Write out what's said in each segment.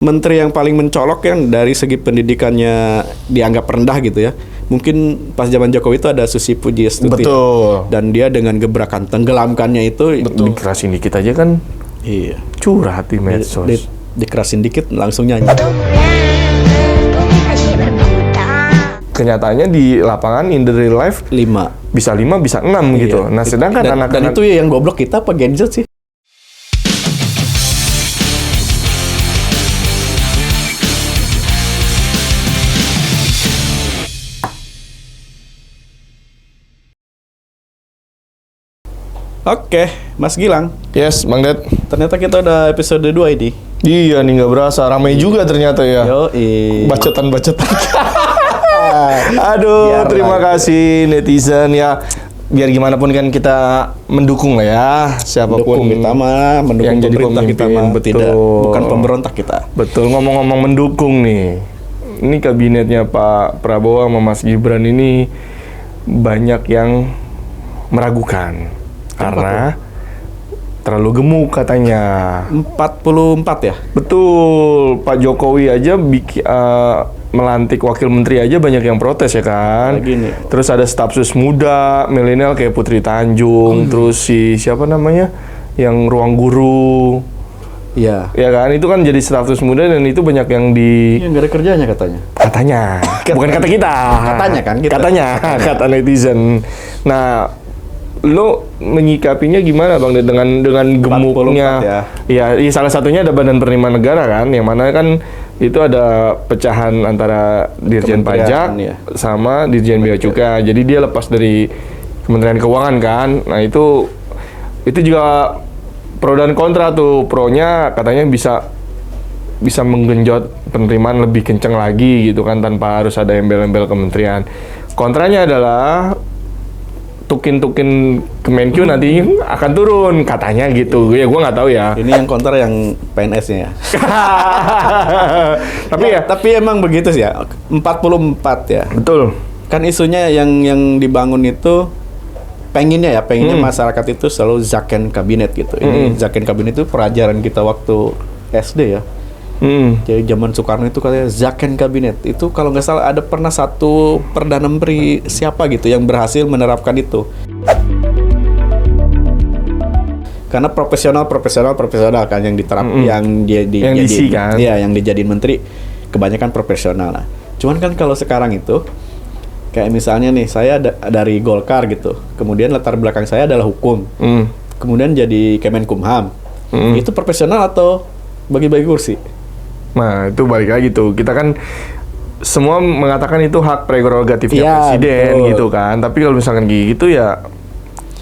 menteri yang paling mencolok yang dari segi pendidikannya dianggap rendah gitu ya. Mungkin pas zaman Jokowi itu ada Susi Pujiastuti. Betul. Dan dia dengan gebrakan tenggelamkannya itu Dikerasin dikit aja kan iya. curhat di medsos. Dikerasin dikit langsung nyanyi. Kenyataannya di lapangan in the real life 5 bisa 5 bisa 6 gitu. Nah, sedangkan dan itu yang goblok kita apa Gen Z sih? Oke, Mas Gilang. Yes, Bang Ded. Ternyata kita udah episode 2 ini. Iya nih, nggak berasa. Ramai juga ternyata ya. Yoi. Bacotan-bacotan. Aduh, terima kasih netizen ya. Biar gimana pun kan kita mendukung lah ya. Siapapun Mendukung yang jadi pemerintah kita pemimpin, mah. betul. Tidak, bukan pemberontak kita. Betul, ngomong-ngomong mendukung nih. Ini kabinetnya Pak Prabowo sama Mas Gibran ini banyak yang meragukan. Karena terlalu gemuk katanya. 44 ya? Betul, Pak Jokowi aja melantik wakil menteri aja banyak yang protes ya kan. Lagi nih. Terus ada staf sus muda, milenial kayak Putri Tanjung, terus si siapa namanya yang ruang guru. Iya. Ya kan, itu kan jadi staf sus muda dan itu banyak yang Iya, nggak ada kerjanya katanya. Katanya, bukan kata kita. Katanya kan kita. Katanya, kata netizen. Nah, lo menyikapinya gimana Bang dengan gemuknya? 44 Ya, salah satunya ada Badan Penerimaan Negara kan, yang mana kan itu ada pecahan antara Dirjen Kementerian, Pajak ya. sama Dirjen Bea Cukai. Jadi dia lepas dari Kementerian Keuangan kan. Nah, itu juga pro dan kontra tuh. Pro-nya katanya bisa menggenjot penerimaan lebih kenceng lagi gitu kan tanpa harus ada embel-embel kementerian. Kontranya adalah tukin Kemenkyu nanti akan turun katanya gitu. Ya gua nggak tahu ya. Ini yang kontra yang PNS-nya ya. Tapi ya emang begitu sih ya. 44 ya. betul. Kan isunya yang dibangun itu pengennya masyarakat itu selalu Zaken kabinet gitu. Ini Zaken kabinet itu pelajaran kita waktu SD ya. Jadi zaman Soekarno itu katanya Zaken kabinet itu kalau nggak salah ada pernah satu perdana menteri siapa gitu yang berhasil menerapkan itu. Karena profesional kan yang diterapkan yang yang dijadiin menteri kebanyakan profesional. Nah, cuman kan kalau sekarang itu kayak misalnya nih saya dari Golkar gitu, kemudian latar belakang saya adalah hukum, kemudian jadi Kemenkumham, itu profesional atau bagi-bagi kursi? Nah, itu balik lagi tuh. Kita kan semua mengatakan itu hak prerogatifnya presiden betul. Gitu kan. Tapi kalau misalkan gitu ya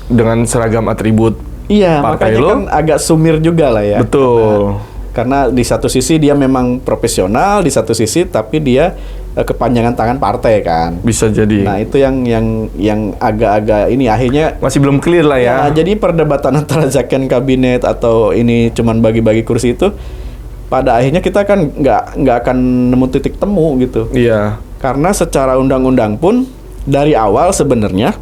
dengan seragam atribut partai makanya lo kan agak sumir juga lah ya. Betul. Karena di satu sisi dia memang profesional, di satu sisi tapi dia kepanjangan tangan partai kan. Bisa jadi. Nah, itu yang agak-agak ini akhirnya masih belum clear lah ya. Jadi perdebatan antara Zaken kabinet atau ini cuman bagi-bagi kursi itu pada akhirnya kita kan nggak akan nemu titik temu gitu. Iya. Karena secara undang-undang pun dari awal sebenarnya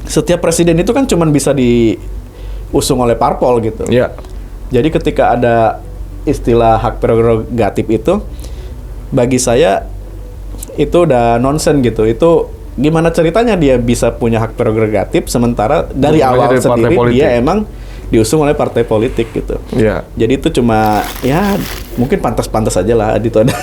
setiap presiden itu kan cuma bisa diusung oleh parpol gitu. Iya. Jadi ketika ada istilah hak prerogatif itu, bagi saya itu udah nonsen gitu. Itu gimana ceritanya dia bisa punya hak prerogatif sementara dari awal sendiri dia emang diusung oleh partai politik gitu. Iya. Jadi itu cuma ya mungkin pantas-pantas aja lah itu ada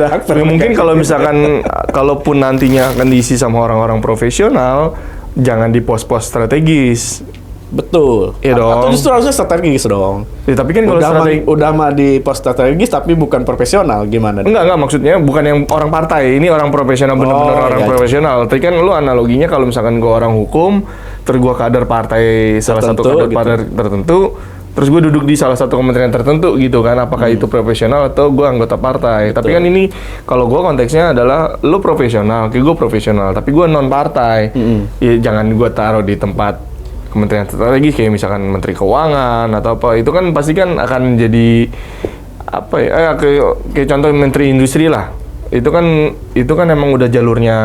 hak prerogatif. Mungkin kalau misalkan kalaupun nantinya akan diisi sama orang-orang profesional, jangan di pos-pos strategis. Betul. Iya dong. Atau justru harusnya strategis dong. Ya, tapi kan kalau udah mah di pos strategis tapi bukan profesional gimana? Enggak maksudnya bukan yang orang partai, ini orang profesional benar-benar orang profesional. Tapi kan lu analoginya kalau misalkan gua orang hukum, terus gua kader partai salah satu kader partai tertentu, terus gua duduk di salah satu kementerian tertentu gitu kan, apakah itu profesional atau gua anggota partai? Betul. Tapi kan ini kalau gua konteksnya adalah lu profesional, kayak gua profesional, tapi gua non partai. Ya jangan gua taruh di tempat kementerian strategis kayak misalkan Menteri Keuangan atau apa, itu kan pasti kan akan jadi apa ya kayak contoh Menteri Industri lah, itu kan emang udah jalurnya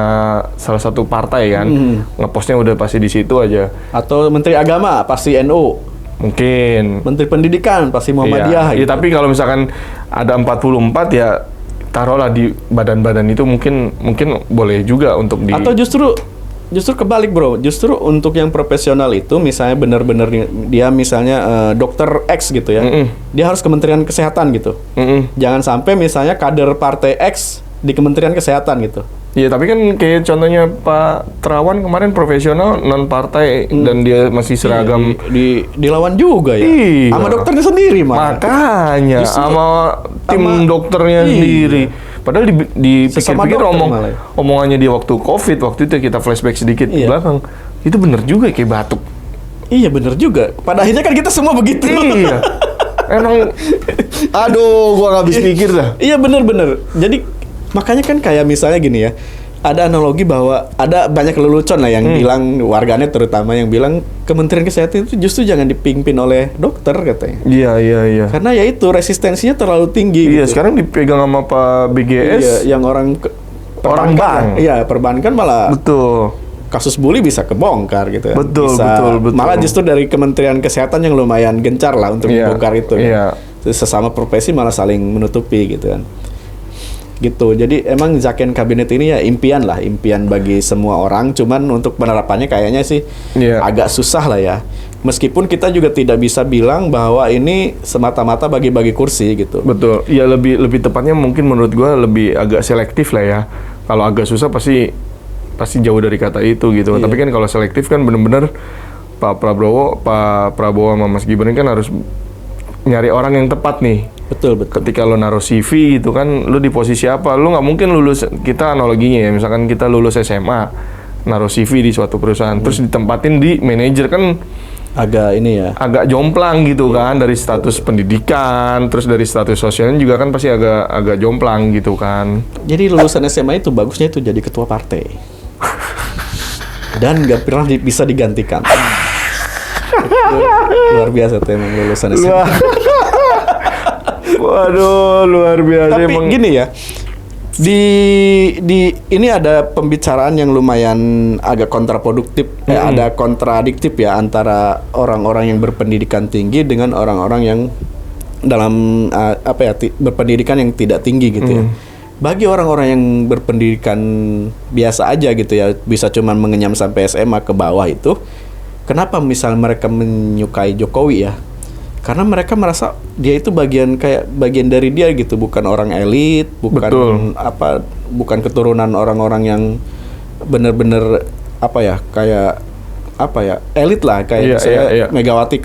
salah satu partai kan, ngepostnya udah pasti di situ aja. Atau Menteri Agama pasti NU. Mungkin. Menteri Pendidikan pasti Muhammadiyah. Iya, tapi kalau misalkan ada 44 ya taruhlah di badan-badan itu mungkin boleh juga untuk di. Atau justru kebalik bro, justru untuk yang profesional itu misalnya benar-benar dia misalnya dokter X gitu ya, dia harus Kementerian Kesehatan gitu. Jangan sampai misalnya kader partai X di Kementerian Kesehatan gitu. Iya, tapi kan kayak contohnya Pak Terawan kemarin profesional non partai dan dia masih seragam dilawan juga ya. Iya. Sama dokternya sendiri makanya sama tim dokternya sendiri. Padahal dipikir-pikir omongannya dia waktu itu kita flashback sedikit ke belakang. Itu bener juga kayak batuk. Iya bener juga. Pada akhirnya kan kita semua begitu. Iya. Emang aduh gua nggak habis pikir dah. Iya bener. Jadi makanya kan kayak misalnya gini ya, ada analogi bahwa ada banyak lelucon lah yang bilang, warganet terutama yang bilang Kementerian Kesehatan itu justru jangan dipimpin oleh dokter katanya. Iya. Karena ya itu resistensinya terlalu tinggi. Iya, gitu. sekarang dipegang sama Pak BGS. Iya, yang orang bank. Iya, perbankan malah. Betul. Kasus bully bisa kebongkar gitu kan. Betul. Malah justru dari Kementerian Kesehatan yang lumayan gencar lah untuk membongkar itu. Iya. Kan. Sesama profesi malah saling menutupi gitu kan. Gitu. Jadi emang Zakon kabinet ini ya impian bagi semua orang. Cuman untuk penerapannya kayaknya sih agak susah lah ya. Meskipun kita juga tidak bisa bilang bahwa ini semata-mata bagi-bagi kursi gitu. Betul. Ya lebih tepatnya mungkin menurut gua lebih agak selektif lah ya. Kalau agak susah pasti jauh dari kata itu gitu. Tapi kan kalau selektif kan bener-bener Pak Prabowo sama Mas Gibran kan harus nyari orang yang tepat nih. Betul. Ketika lo naruh CV gitu kan, lo di posisi apa? Lo nggak mungkin lulus, kita analoginya ya, misalkan kita lulus SMA, naruh CV di suatu perusahaan, terus ditempatin di manajer kan agak ini ya. Agak jomplang gitu kan, dari status pendidikan, terus dari status sosialnya juga kan pasti agak jomplang gitu kan. Jadi lulusan SMA itu bagusnya itu jadi ketua partai. Dan nggak pernah bisa digantikan. Luar biasa tuh emang lulusan SMA. Waduh, luar biasa. Tapi emang gini ya, di ini ada pembicaraan yang lumayan agak kontraproduktif, ada kontradiktif ya antara orang-orang yang berpendidikan tinggi dengan orang-orang yang dalam berpendidikan yang tidak tinggi gitu ya. Bagi orang-orang yang berpendidikan biasa aja gitu ya, bisa cuman mengenyam sampai SMA ke bawah itu, kenapa misal mereka menyukai Jokowi ya? Karena mereka merasa dia itu bagian dari dia gitu, bukan orang elit, bukan keturunan orang-orang yang benar-benar elit lah, kayak Megawati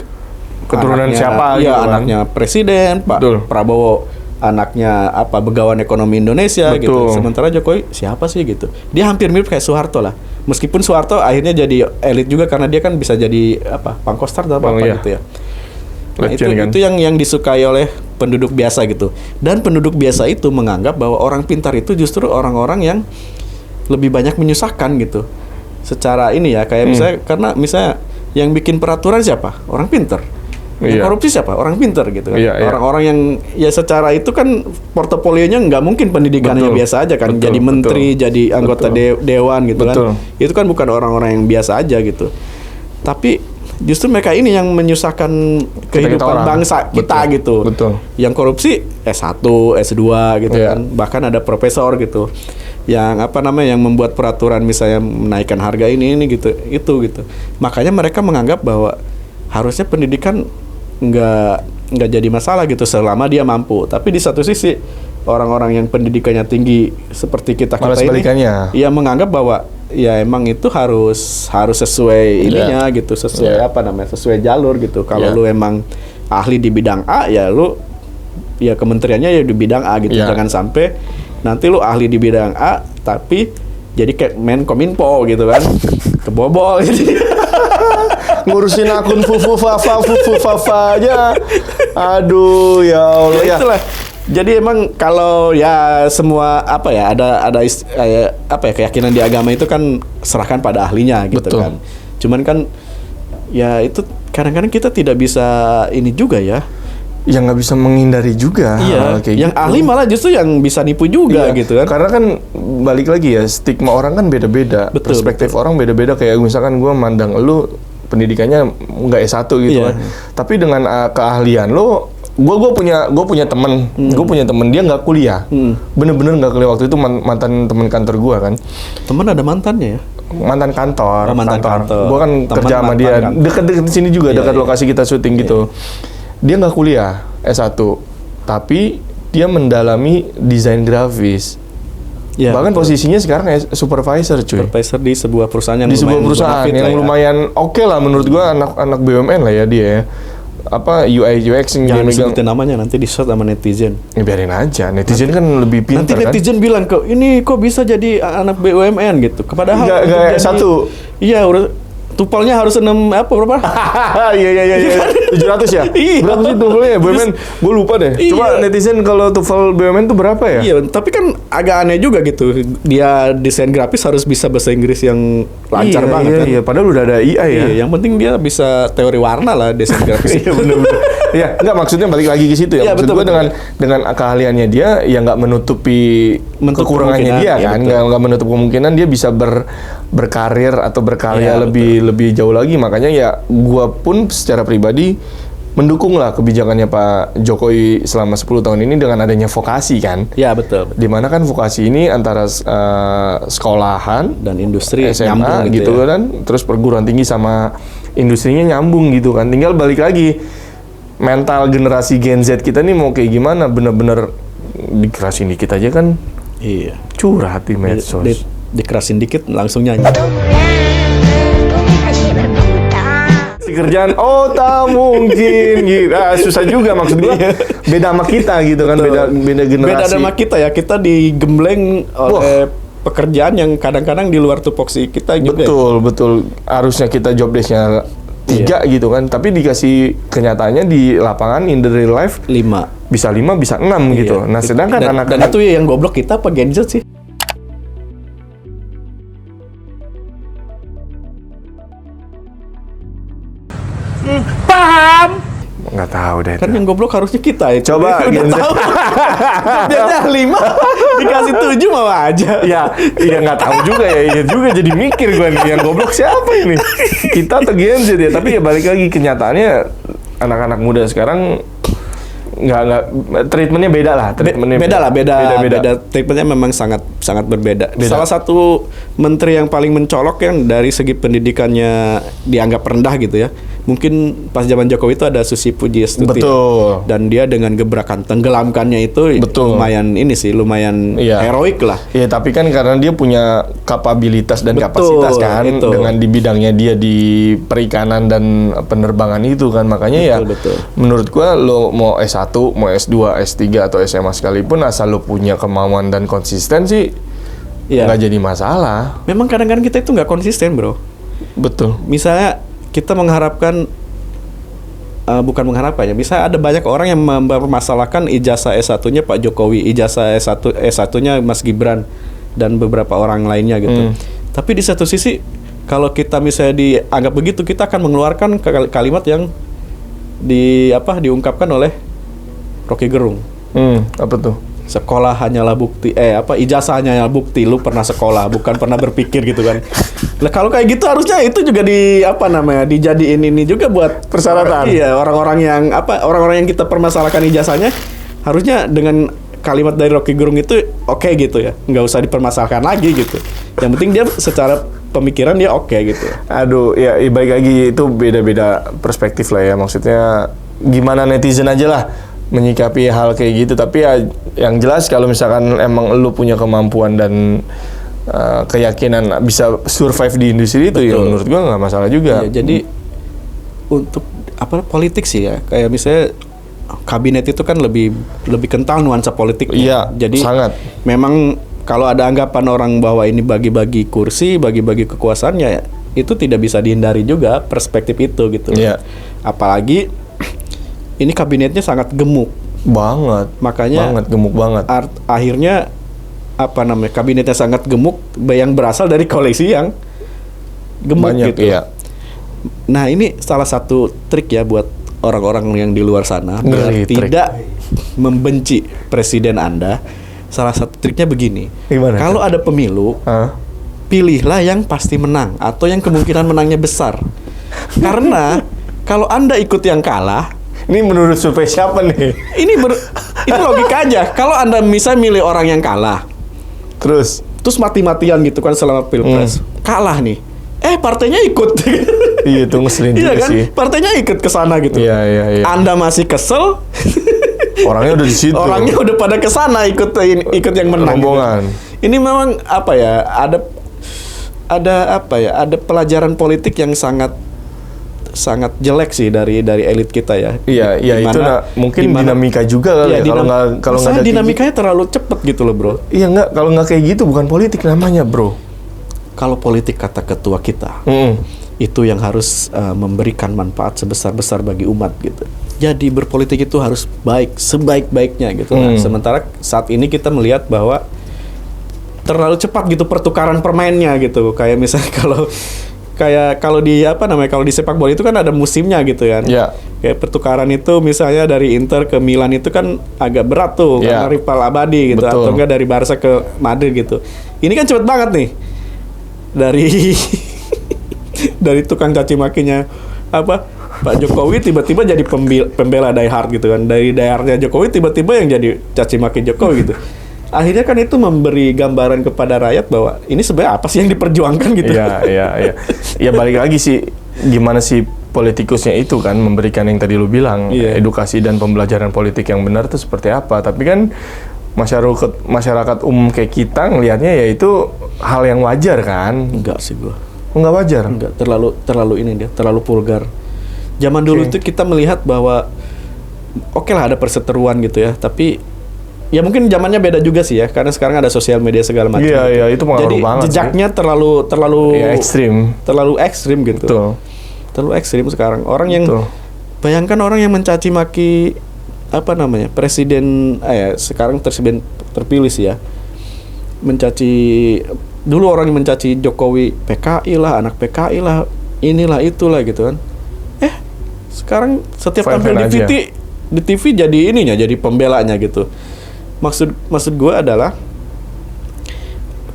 keturunan anaknya, siapa gitu kan. Anaknya presiden, Pak Prabowo anaknya Begawan Ekonomi Indonesia gitu. Sementara Jokowi siapa sih gitu. Dia hampir mirip kayak Soeharto lah. Meskipun Soeharto akhirnya jadi elit juga karena dia kan bisa jadi Pangkostrat atau gitu ya. Nah, itu yang disukai oleh penduduk biasa gitu. Dan penduduk biasa itu menganggap bahwa orang pintar itu justru orang-orang yang lebih banyak menyusahkan gitu. Secara ini ya, kayak misalnya yang bikin peraturan siapa? Orang pintar. Yang korupsi siapa? Orang pintar gitu kan. Orang-orang yang ya secara itu kan portofolionya nggak mungkin pendidikannya biasa aja kan. Jadi menteri, jadi anggota dewan gitu kan. Itu kan bukan orang-orang yang biasa aja gitu. Tapi justru mereka ini yang menyusahkan kehidupan bangsa kita gitu. Yang korupsi S1, S2 gitu kan. Bahkan ada profesor gitu. Yang yang membuat peraturan misalnya menaikkan harga ini gitu. Makanya mereka menganggap bahwa harusnya pendidikan nggak jadi masalah gitu selama dia mampu. Tapi di satu sisi orang-orang yang pendidikannya tinggi seperti kita ini ia menganggap bahwa ya emang itu harus sesuai ininya gitu, sesuai sesuai jalur gitu. Kalau lu emang ahli di bidang A ya lu ya kementeriannya ya di bidang A gitu. Jangan sampai nanti lu ahli di bidang A tapi jadi kayak Menkominfo gitu kan. Kebobol gitu. Ngurusin akun fufu-fafa aja. Aduh ya Allah ya. Itulah. Jadi emang kalau ya semua ada keyakinan di agama itu kan serahkan pada ahlinya gitu kan. Cuman kan ya itu kadang-kadang kita tidak bisa ini juga ya. Yang nggak bisa menghindari juga. Iya. Yang gitu. Ahli malah justru yang bisa nipu juga gitu kan. Karena kan balik lagi ya, stigma orang kan beda-beda. Perspektif orang beda-beda. Kayak misalkan gue mandang lu pendidikannya nggak S1 gitu kan. Tapi dengan keahlian lo, gue punya teman, dia nggak kuliah, bener-bener nggak kuliah. Waktu itu mantan teman kantor gue kan. Teman ada mantannya ya? Mantan kantor. Gue kan teman kerja sama dia dekat di sini juga, dekat lokasi kita syuting gitu. Dia nggak kuliah S1, tapi dia mendalami desain grafis. Ya, bahkan betul. Posisinya sekarang supervisor, cuy. Supervisor di sebuah perusahaan yang lumayan oke lah menurut gua, anak BUMN lah ya dia ya. Apa UI UX yang jangan disebutin namanya, nanti di-shot sama netizen. Ya biarin aja, netizen nanti, kan lebih pintar kan. Nanti netizen bilang kok ini kok bisa jadi anak BUMN gitu. Padahal enggak satu. Iya, tupalnya harus 6 berapa? Iya. 700 ya? Iya. Berapa sih tufalnya BUMN? Gue lupa deh. Coba netizen kalau tufal BUMN tuh berapa ya? Iya, tapi kan agak aneh juga gitu. Dia desain grafis harus bisa bahasa Inggris yang lancar banget kan. Iya, padahal udah ada AI ya. Iya, yang penting dia bisa teori warna lah desain grafis. Iya, benar-benar. Iya, enggak, maksudnya balik lagi ke situ ya. Maksud gue dengan keahliannya dia ya nggak menutupi kekurangannya dia kan. Nggak menutup kemungkinan dia bisa berkarir atau berkarya lebih jauh lagi. Makanya ya gua pun secara pribadi mendukung lah kebijakannya Pak Jokowi selama 10 tahun ini dengan adanya vokasi kan. Ya betul. Dimana kan vokasi ini antara sekolahan dan industri SMA gitu ya. Kan, terus perguruan tinggi sama industrinya nyambung gitu kan. Tinggal balik lagi mental generasi Gen Z kita nih mau kayak gimana, bener-bener dikerasin dikit aja kan. Iya. Curhat di medsos. Dikerasin dikit langsung nyanyi. Si kerjaan tak mungkin gitu. Susah juga maksud gua. Beda sama kita gitu kan. Beda generasi. Beda sama kita ya. Kita digembleng oleh pekerjaan yang kadang-kadang di luar tupoksi kita juga. Betul. Harusnya kita job desk-nya 3 gitu kan. Tapi dikasih kenyataannya di lapangan in the real life 5. Bisa 5, bisa 6 gitu. Nah, sedangkan dan itu ya yang goblok kita apa Gen Z sih? Paham? Nggak tahu deh. Kan yang goblok harusnya kita ya. Coba udah tahu. Biasanya 5 dikasih 7 mau aja. Iya nggak tahu juga ya. Iya juga jadi mikir gue nih, yang goblok siapa ini? Kita atau Gen Z ya. Tapi ya balik lagi kenyataannya anak-anak muda sekarang nggak treatmentnya beda lah. Beda. Treatmentnya memang sangat berbeda. Salah satu menteri yang paling mencolok yang dari segi pendidikannya dianggap rendah gitu ya. Mungkin pas zaman Jokowi itu ada Susi Pujiastuti. Betul. Dan dia dengan gebrakan tenggelamkannya itu lumayan heroik lah. Iya, tapi kan karena dia punya kapabilitas dan kapasitas kan dengan di bidangnya dia di perikanan dan penerbangan itu kan, makanya menurut gua lo mau S1, mau S2, S3 atau SMA sekalipun asal lo punya kemauan dan konsisten sih nggak jadi masalah. Memang kadang-kadang kita itu nggak konsisten, bro. Betul. Misalnya kita mengharapkan bukan mengharapkan ya. Bisa ada banyak orang yang mempermasalahkan ijazah S1-nya Pak Jokowi, ijazah S1-nya Mas Gibran dan beberapa orang lainnya gitu. Tapi di satu sisi kalau kita misalnya dianggap begitu, kita akan mengeluarkan kalimat yang diungkapkan oleh Rocky Gerung. Apa tuh? Sekolah hanyalah bukti, ijazah hanyalah bukti lu pernah sekolah, bukan pernah berpikir gitu kan. Nah, kalau kayak gitu harusnya itu juga dijadiin ini juga buat persyaratan. Iya, orang-orang yang kita permasalahkan ijazahnya harusnya dengan kalimat dari Rocky Gerung itu oke gitu ya. Nggak usah dipermasalahkan lagi gitu. Yang penting dia secara pemikiran dia oke gitu. Aduh, ya baik lagi itu beda-beda perspektif lah ya. Maksudnya gimana netizen aja lah menyikapi hal kayak gitu. Tapi ya yang jelas kalau misalkan emang lu punya kemampuan dan keyakinan bisa survive di industri itu, ya menurut gua nggak masalah juga. Iya, jadi untuk politik sih ya, kayak misalnya kabinet itu kan lebih kental nuansa politik. Iya, jadi sangat. Memang kalau ada anggapan orang bahwa ini bagi-bagi kursi, bagi-bagi kekuasaan, ya itu tidak bisa dihindari juga perspektif itu gitu. Iya. Apalagi ini kabinetnya sangat gemuk banget. Makanya gemuk banget. Akhirnya kabinetnya sangat gemuk yang berasal dari koalisi yang gemuk banyak, gitu. Iya. Nah, ini salah satu trik ya buat orang-orang yang di luar sana biar tidak membenci presiden Anda. Salah satu triknya begini. Gimana? Kalau ada pemilu, pilihlah yang pasti menang atau yang kemungkinan menangnya besar. Karena kalau Anda ikut yang kalah, ini menurut survei siapa nih? Itu logika aja. Kalau Anda bisa milih orang yang kalah, terus mati-matian gitu kan selama pilpres, kalah nih. Partainya ikut. Iya, itu ngeselin juga kan? sih. Partainya ikut ke sana gitu. Iya. Anda masih kesel. Orangnya udah di situ. Orangnya udah pada ke sana ikut yang menang. Rombongan. Gitu. Ini memang apa ya? Ada pelajaran politik yang sangat jelek sih dari elit kita ya. Iya, itu mungkin dinamika juga kali ya. Kalau nggak ada dinamikanya terlalu cepet gitu loh, bro. Iya, kalau nggak kayak gitu bukan politik namanya, bro. Kalau politik kata ketua kita, itu yang harus memberikan manfaat sebesar-besar bagi umat gitu. Jadi berpolitik itu harus baik, sebaik-baiknya gitu. Nah, sementara saat ini kita melihat bahwa terlalu cepat gitu pertukaran permainnya gitu. Kayak misalnya kalau di kalau di sepak bola itu kan ada musimnya gitu kan. Yeah. Kayak pertukaran itu misalnya dari Inter ke Milan itu kan agak berat tuh karena rival abadi gitu. Betul. Atau enggak dari Barca ke Madrid gitu. Ini kan cepet banget nih. Dari tukang caci makinya Pak Jokowi tiba-tiba jadi pembela die hard gitu kan. Dari die hardnya Jokowi tiba-tiba yang jadi caci maki Jokowi gitu. Akhirnya kan itu memberi gambaran kepada rakyat bahwa ini sebenarnya apa sih yang diperjuangkan gitu. Iya. Ya balik lagi sih, gimana sih politikusnya itu kan memberikan yang tadi lu bilang, edukasi dan pembelajaran politik yang benar itu seperti apa. Tapi kan masyarakat umum kayak kita ngelihatnya ya itu hal yang wajar kan. Enggak sih gua. Enggak wajar? Enggak, terlalu vulgar. Zaman dulu itu kita melihat bahwa oke lah ada perseteruan gitu ya, tapi ya mungkin zamannya beda juga sih ya, karena sekarang ada sosial media segala macam. Iya, itu pengaruh jadi banget. Jadi jejaknya terlalu ekstrim. Terlalu ekstrim gitu. Betul. Terlalu ekstrim sekarang. Bayangkan orang yang mencaci maki presiden sekarang presiden terpilih sih ya. Dulu orang yang mencaci Jokowi PKI lah, anak PKI lah, inilah itulah gitu kan. Sekarang setiap tampil di TV jadi pembelanya gitu. Maksud gue adalah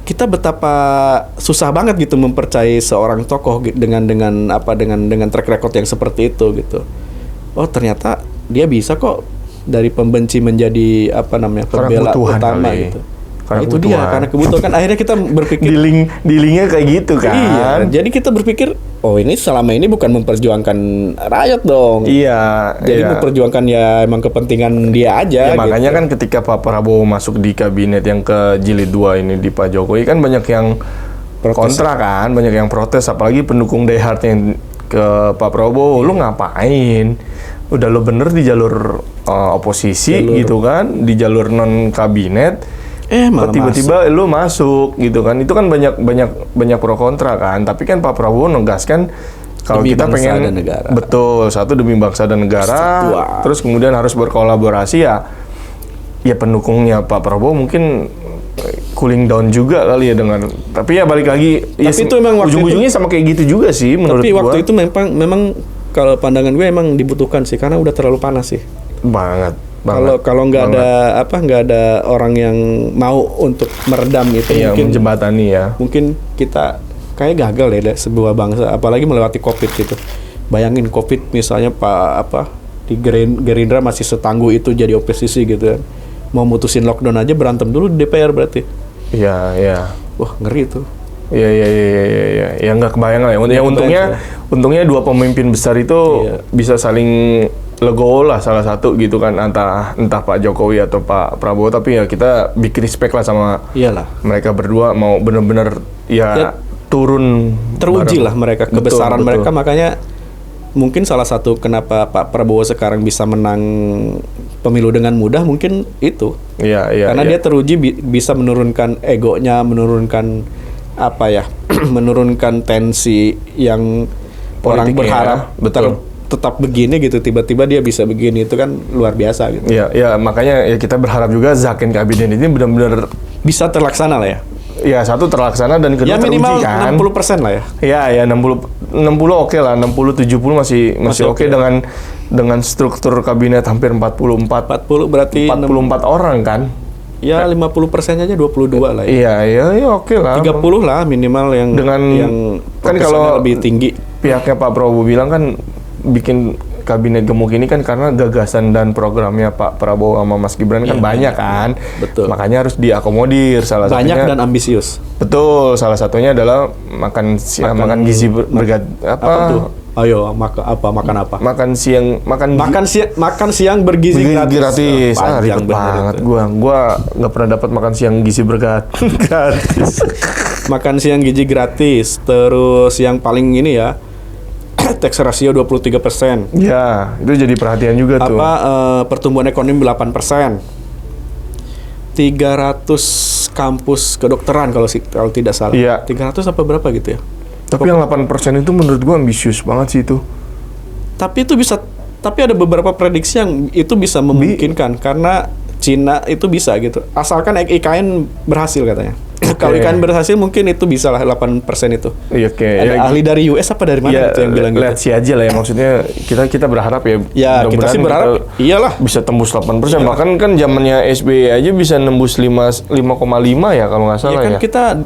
kita betapa susah banget gitu mempercayai seorang tokoh dengan track record yang seperti itu gitu. Oh, ternyata dia bisa kok dari pembenci menjadi pembela utama gitu. Karena itu dia, karena kebutuhan kan akhirnya kita berpikir di linknya kayak gitu kan. Iya, jadi kita berpikir ini selama ini bukan memperjuangkan rakyat dong. Iya. Jadi memperjuangkan ya emang kepentingan dia aja. Ya, makanya kan ketika Pak Prabowo masuk di kabinet yang ke jilid 2 ini di Pak Jokowi kan banyak yang kontra kan, banyak yang protes, apalagi pendukung die hard yang ke Pak Prabowo, lu ngapain? Udah lo bener di jalur oposisi gitu kan, di jalur non kabinet. Tiba-tiba lu masuk gitu kan. Itu kan banyak pro kontra kan. Tapi kan Pak Prabowo negaskan kalau kita pengen betul, satu demi bangsa dan negara, terus kemudian harus berkolaborasi ya pendukungnya Pak Prabowo mungkin cooling down juga kali ya dengan, tapi ya balik lagi tapi itu memang ujung-ujungnya sama kayak gitu juga sih menurut tapi waktu itu memang kalau pandangan gue emang dibutuhkan sih karena udah terlalu panas sih banget. Kalau nggak ada orang yang mau untuk meredam itu, mungkin menjembatani ya. Mungkin kita kayak gagal ya sebuah bangsa, apalagi melewati Covid gitu. Bayangin Covid misalnya di Gerindra masih setangguh itu jadi oposisi gitu kan. Mau mutusin lockdown aja berantem dulu di DPR berarti. Iya. Wah, ngeri tuh. Iya. Ya nggak kebayang lah. Untungnya dua pemimpin besar itu bisa saling legowo lah salah satu gitu kan, entah Pak Jokowi atau Pak Prabowo, tapi ya kita big respect lah sama mereka berdua mau benar-benar turun teruji lah mereka kebesaran betul. Mereka, makanya mungkin salah satu kenapa Pak Prabowo sekarang bisa menang pemilu dengan mudah mungkin itu. Karena dia teruji bisa menurunkan egonya, menurunkan menurunkan tensi yang orang berharap tetap begini gitu, tiba-tiba dia bisa begini, itu kan luar biasa gitu. Iya, makanya ya kita berharap juga Zaken kabinet ini benar-benar bisa terlaksana lah ya. Ya, satu terlaksana dan kedua teruji kan. Ya minimal 60% lah ya. Iya, 60 oke lah, 60 70 masih oke dengan struktur kabinet hampir 40 berarti 44 orang kan. Ya 50% aja 22 lah ya. Iya oke lah. 30 lah minimal yang dengan yang kan kalau lebih tinggi. pihaknya Pak Prabowo bilang kan bikin kabinet gemuk ini kan karena gagasan dan programnya Pak Prabowo sama Mas Gibran kan banyak kan. Betul. Makanya harus diakomodir salah banyak satunya. Dan ambisius. Betul, salah satunya adalah makan gizi apa tuh? Ayo makan apa? Makan siang bergizi gratis. Ribet banget itu. Gua nggak pernah dapat makan siang gizi gratis. Makan siang gizi gratis. Terus yang paling ini ya, tax ratio 23%. Ya, itu jadi perhatian juga tuh. Pertumbuhan ekonomi 8%. 300 kampus kedokteran kalau tidak salah. Iya. 300 apa berapa gitu ya? Tapi yang 8% itu menurut gua ambisius banget sih itu. Tapi ada beberapa prediksi yang itu bisa memungkinkan karena Cina itu bisa gitu. Asalkan IKN berhasil katanya. Kalau IKN berhasil mungkin itu bisa lah 8% itu. Iya, oke. Ada ahli dari US apa dari mana itu yang bilang gitu. Lihat sih aja lah ya, maksudnya kita berharap ya. Ya, kita sih berharap iyalah bisa tembus 8%. Iyalah. Bahkan kan zamannya SBY aja bisa nembus 5,5 ya kalau nggak salah ya. Kan kita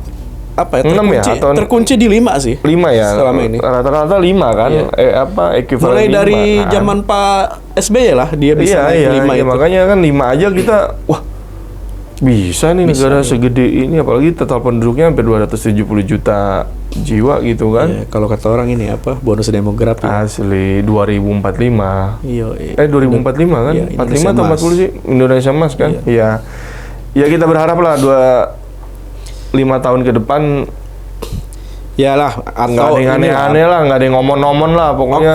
terkunci di 5 sih. 5 ya. Selama ini. Rata-rata 5 kan. Iya. Ekuivalen mulai dari zaman Pak SBY lah dia bisa naik 5 itu. Makanya kan 5 aja kita bisa nih negara segede ini, apalagi total penduduknya hampir 270 juta jiwa gitu kan. Iya, kalau kata orang ini bonus demografi. Asli 2045. Iya. 2045 kan? Iya, 45 atau 40 sih? Indonesia Emas kan? Iya. Ya kita berharap lah 5 tahun ke depan yalah, atau nggak ada yang aneh-aneh lah, nggak ada yang ngomong-ngomong lah, pokoknya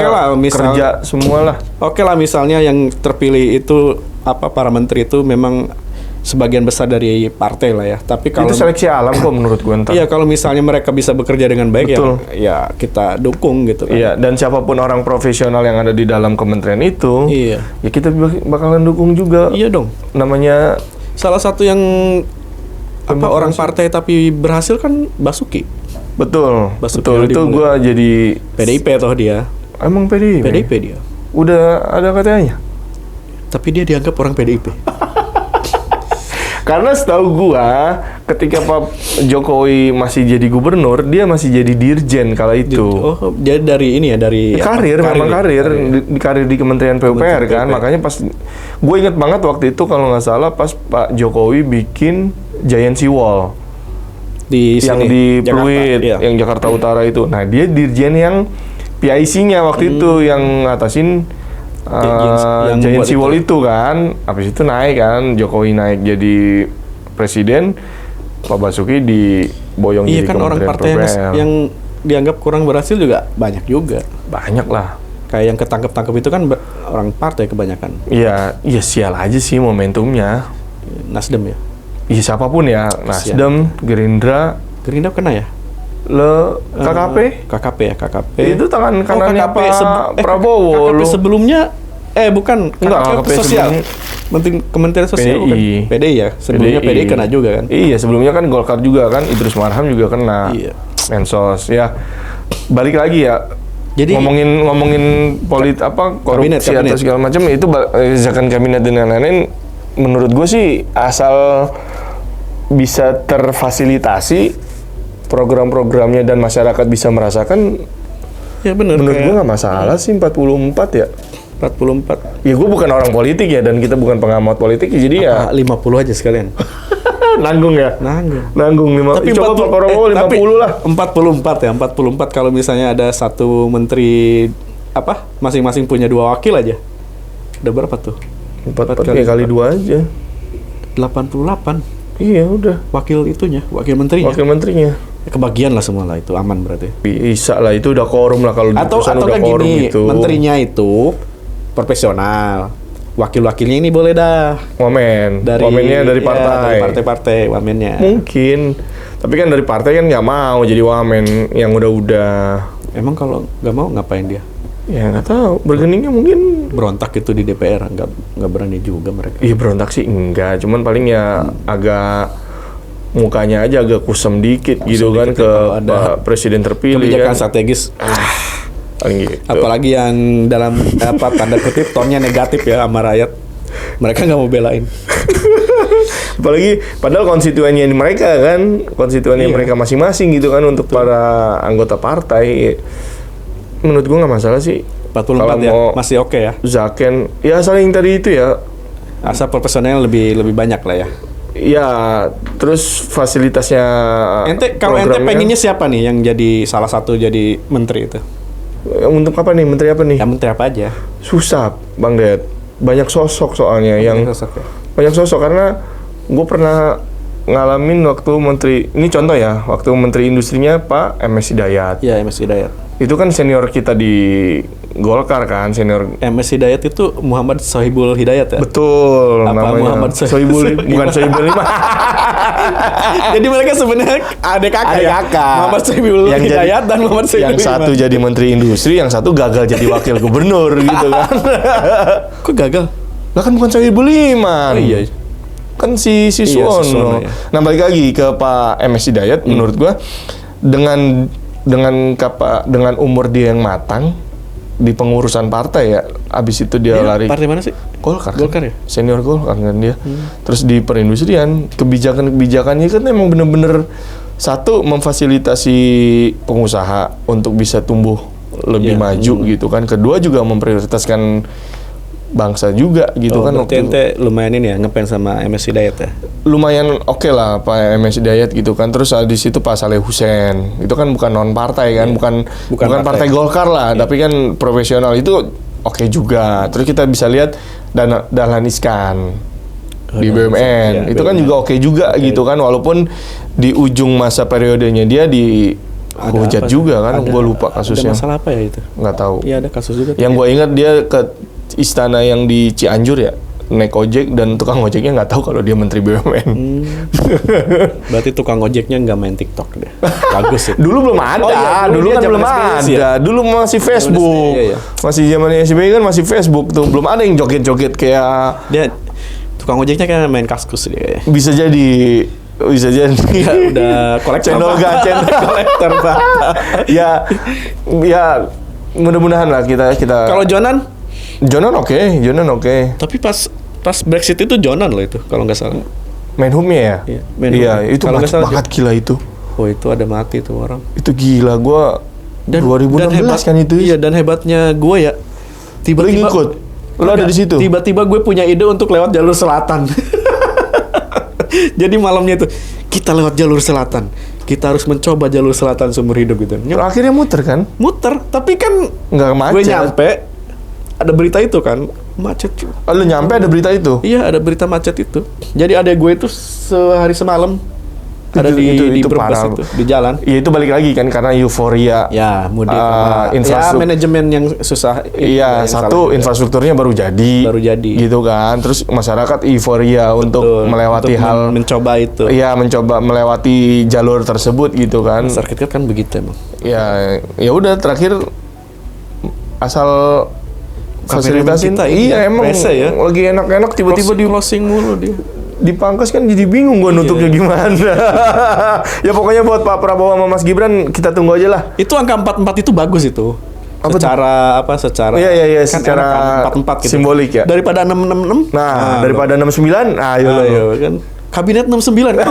kerja semua lah. Oke lah, misalnya yang terpilih itu para menteri itu memang sebagian besar dari partai lah ya. Tapi kalau itu seleksi alam kok menurut gue ntar. Iya, kalau misalnya mereka bisa bekerja dengan baik ya kita dukung gitu kan. Iya, dan siapapun orang profesional yang ada di dalam kementerian itu, ya kita bakalan dukung juga. Iya dong. Namanya salah satu yang orang partai tapi berhasil kan Basuki. Betul itu gue jadi PDIP toh dia. Emang PDIP dia. Udah ada katanya. Tapi dia dianggap orang PDIP. Karena setahu gua ketika Pak Jokowi masih jadi gubernur, dia masih jadi dirjen kala itu. Oh, dia dari ini ya, dari karir di Kementerian PUPR kan. Makanya pas gue inget banget waktu itu kalau nggak salah pas Pak Jokowi bikin Giant Sea Wall yang di Pluit, yang Jakarta Utara itu. Nah, dia dirjen yang PIC-nya waktu itu yang ngatasin Giant Sea Wall itu kan. Habis itu naik kan, Jokowi naik jadi presiden, Pak Basuki diboyong jadi kan orang partai yang dianggap kurang berhasil juga banyak juga. Banyak lah. Kayak yang ketangkep-tangkep itu kan orang partai kebanyakan. Iya sial aja sih momentumnya. Nasdem ya? Iya siapapun ya, Nasdem, Gerindra kena ya? KKP? KKP. Itu tangan kanannya Pak Prabowo. KKP sebelumnya bukan KKP sosial. Kementerian Sosial bukan? PDI ya. Sebelumnya PDI kena juga kan? Iya, sebelumnya kan Golkar juga kan, Idrus Marham juga kena. Iya. Mensos ya. Balik lagi ya. Jadi ngomongin korupsi atau segala macam itu zakat kabinet dan lain-lain, menurut gue sih asal bisa terfasilitasi program-programnya dan masyarakat bisa merasakan, ya benar. Menurut gue nggak masalah sih 44 ya. 44. Ya gue bukan orang politik ya, dan kita bukan pengamat politik, jadi 50 aja sekalian. Nanggung ya? Nanggung 50. Tapi coba Pak Prabowo 50 lah. 44 ya, 44 kalau misalnya ada satu menteri masing-masing punya 2 wakil aja. Udah berapa tuh? 4 kali 2 aja. 88. Iya udah. Wakil menterinya. Kebagian lah semua lah, itu aman berarti. Bisa lah, itu udah quorum lah kalau atau udah kan quorum gini, gitu. Menterinya itu profesional. Wakil-wakilnya ini boleh dah. Wamennya dari partai. Dari partai-partai wamennya. Mungkin. Tapi kan dari partai kan nggak mau jadi wamen yang udah-udah. Emang kalau nggak mau ngapain dia? Ya nggak tahu. Bergeningnya mungkin berontak itu di DPR, nggak berani juga mereka. Iya berontak sih enggak, cuman paling ya agak mukanya aja agak kusam dikit gitu kan ke presiden terpilih. Kebijakan strategis. Paling gitu. Apalagi yang dalam tanda kutip tonnya negatif ya sama rakyat. Mereka nggak mau belain. Apalagi padahal konstituennya mereka kan, konstituennya mereka masing-masing gitu kan untuk para anggota partai. menurut gue nggak masalah sih. 44 ya, masih oke ya. Zaken, ya saling tadi itu ya. Asal profesional lebih banyak lah ya. Ya, terus fasilitasnya. Kalau ente pengennya siapa nih yang jadi salah satu jadi menteri itu? Untuk apa nih? Menteri apa nih? Ya menteri apa aja? Susah, Bang Ded. Banyak sosok soalnya banyak sosok karena gue pernah ngalamin waktu menteri, ini contoh ya, waktu menteri industrinya Pak MS Hidayat. Iya, MS Hidayat. Itu kan senior kita di Golkar kan, senior. MS Hidayat itu Muhammad Sohibul Hidayat ya? Betul. Apa namanya Muhammad Sohibul, bukan Sohibul 5. Jadi mereka sebenarnya adik kakak ya? Muhammad Sohibul Hidayat dan Muhammad Sohibul. Yang satu jadi menteri industri, yang satu gagal jadi wakil gubernur gitu kan. Kok gagal? Lah kan bukan Sohibul Iman. Oh iya. Kan si Suwono. Ya. Nah, balik lagi ke Pak MS Hidayat, menurut gua dengan umur dia yang matang di pengurusan partai ya, abis itu dia lari. Partai mana sih? Golkar ya? Senior Golkar kan dia. Terus di perindustrian, kebijakannya kan emang bener-bener satu memfasilitasi pengusaha untuk bisa tumbuh lebih maju gitu kan. Kedua juga memprioritaskan bangsa juga gitu kan. Berarti ente lumayan ini ya ngefans sama MS Hidayat ya? Lumayan oke lah Pak MS Hidayat gitu kan. Terus di situ Pak Saleh Hussein. Itu kan bukan non partai kan, bukan partai Golkar lah, tapi kan profesional itu oke juga. Terus kita bisa lihat Dahlan Iskan di BUMN. Itu kan juga oke juga gitu kan, walaupun di ujung masa periodenya dia hujat juga kan. Gue lupa kasusnya. Ada masalah apa ya itu? Nggak tahu. Iya, ada kasus juga. Yang gue ingat dia ke istana yang di Cianjur ya, naik ojek dan tukang ojeknya nggak tahu kalau dia menteri BUMN. Berarti tukang ojeknya nggak main TikTok deh. Bagus ya. Dulu belum ada, dulu kan belum ada. Ya? Dulu masih Facebook, masih zaman SBY kan masih Facebook tuh, belum ada yang joget-joget kayak. Dia tukang ojeknya kan main Kaskus dia. Bisa jadi. Udah kolektor kolektor Pak. Ya, mudah-mudahan lah kita. Kalau Jonan oke. Tapi pas Brexit itu Jonan loh itu kalau nggak salah. Menhubnya ya? Iya, itu mati banget gila itu. Oh, itu ada mati tuh orang. Itu gila, gua 2016 kan itu. Iya, dan hebatnya gue ya tiba-tiba ikut. Lo ada di situ. Tiba-tiba gue punya ide untuk lewat jalur selatan. Jadi malamnya itu kita lewat jalur selatan. Kita harus mencoba jalur selatan seumur hidup gitu. Akhirnya muter kan? Muter, tapi kan nggak macet. Gue nyampe ada berita itu kan, macet. Oh, lu nyampe ada berita itu? Iya, ada berita macet itu. Jadi adek gue itu sehari semalam ada di Brebes itu, di jalan. Iya, itu balik lagi kan karena euforia. Ya, mudik ya, manajemen yang susah. Iya, satu infrastrukturnya baru jadi. Gitu kan. Terus masyarakat euforia untuk melewati mencoba itu. Iya, mencoba melewati jalur tersebut gitu kan. Masyarakat kan begitu emang. Ya udah terakhir asal fasilitasin kita, emang ya. Lagi enak-enak tiba-tiba di closing mulu dia. Dipangkas kan jadi bingung gue nutupnya gimana. Ya pokoknya buat Pak Prabowo sama Mas Gibran kita tunggu aja lah. Itu angka 44 itu bagus itu. Secara Iya, kan secara 44 gitu. Simbolik ya. Daripada 666. Nah, daripada 69, ayo kan. Kabinet 69 kan.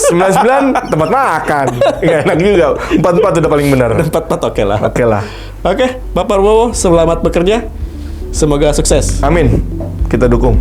99 tempat makan. Enggak enak juga. 44 udah paling benar. 44 oke lah. Oke, Bapak Prabowo, selamat bekerja. Semoga sukses. Amin. Kita dukung.